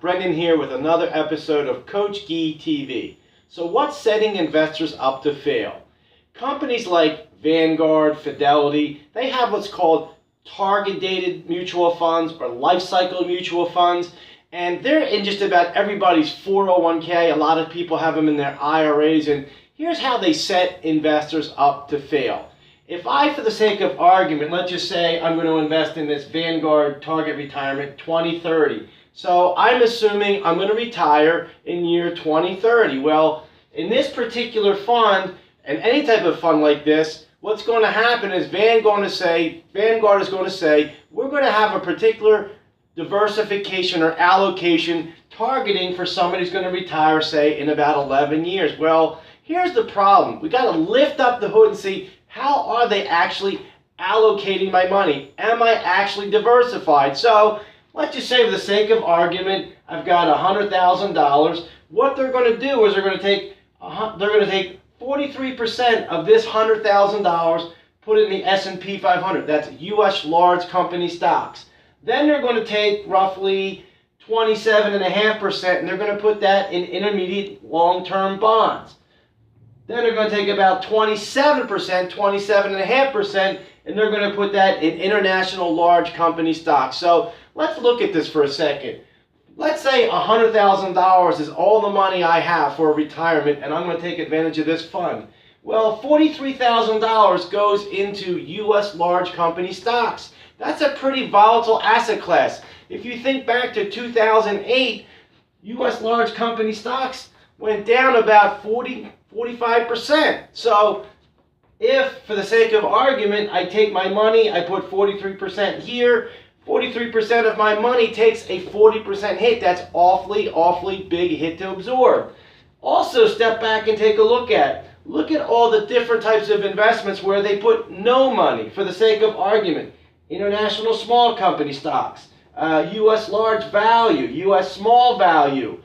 Brendan here with another episode of Coach Gee TV. So what's setting investors up to fail? Companies like Vanguard, Fidelity, they have what's called target-dated mutual funds or life cycle mutual funds, and they're in just about everybody's 401k. A lot of people have them in their IRAs, and here's how they set investors up to fail. If I, for the sake of argument, let's just say I'm going to invest in this Vanguard Target Retirement 2030. So I'm assuming I'm going to retire in year 2030. Well, in this particular fund, and any type of fund like this, what's going to happen is Vanguard is going to say, we're going to have a particular diversification or allocation targeting for somebody who's going to retire, say, in about 11 years. Well, here's the problem. We got to lift up the hood and see, how are they actually allocating my money? Am I actually diversified? So let's just say, for the sake of argument, I've got $100,000. What they're going to do is they're going to take 43% of this $100,000, put it in the S&P 500. That's U.S. large company stocks. Then they're going to take roughly 27.5%, and they're going to put that in intermediate long-term bonds. Then they're going to take about 27.5%, and they're going to put that in international large company stocks. So let's look at this for a second. Let's say $100,000 is all the money I have for retirement, and I'm going to take advantage of this fund. Well, $43,000 goes into U.S. large company stocks. That's a pretty volatile asset class. If you think back to 2008, U.S. large company stocks went down about 45%. So if, for the sake of argument, I take my money, I put 43% here, 43% of my money takes a 40% hit. That's awfully big hit to absorb. Also, step back and take a look at all the different types of investments where they put no money, for the sake of argument. International small company stocks, U.S. large value, U.S. small value,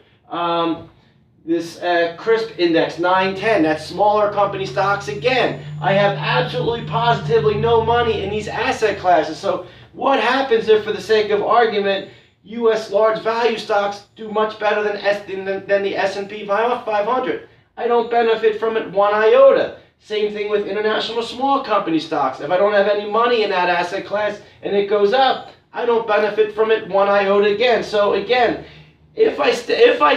this CRISP index 910, that's smaller company stocks again. I have absolutely positively no money in these asset classes. So what happens if, for the sake of argument, U.S. large value stocks do much better than the S&P 500? I don't benefit from it one iota. Same thing with international small company stocks. If I don't have any money in that asset class and it goes up, I don't benefit from it one iota again. So again, if I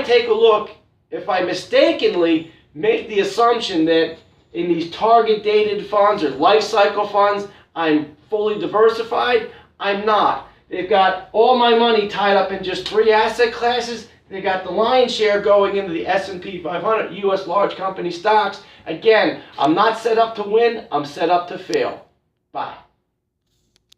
take a look, if I mistakenly make the assumption that in these target-dated funds or life cycle funds, I'm fully diversified, I'm not. They've got all my money tied up in just 3 asset classes. They got the lion's share going into the S&P 500, U.S. large company stocks. Again, I'm not set up to win, I'm set up to fail. Bye.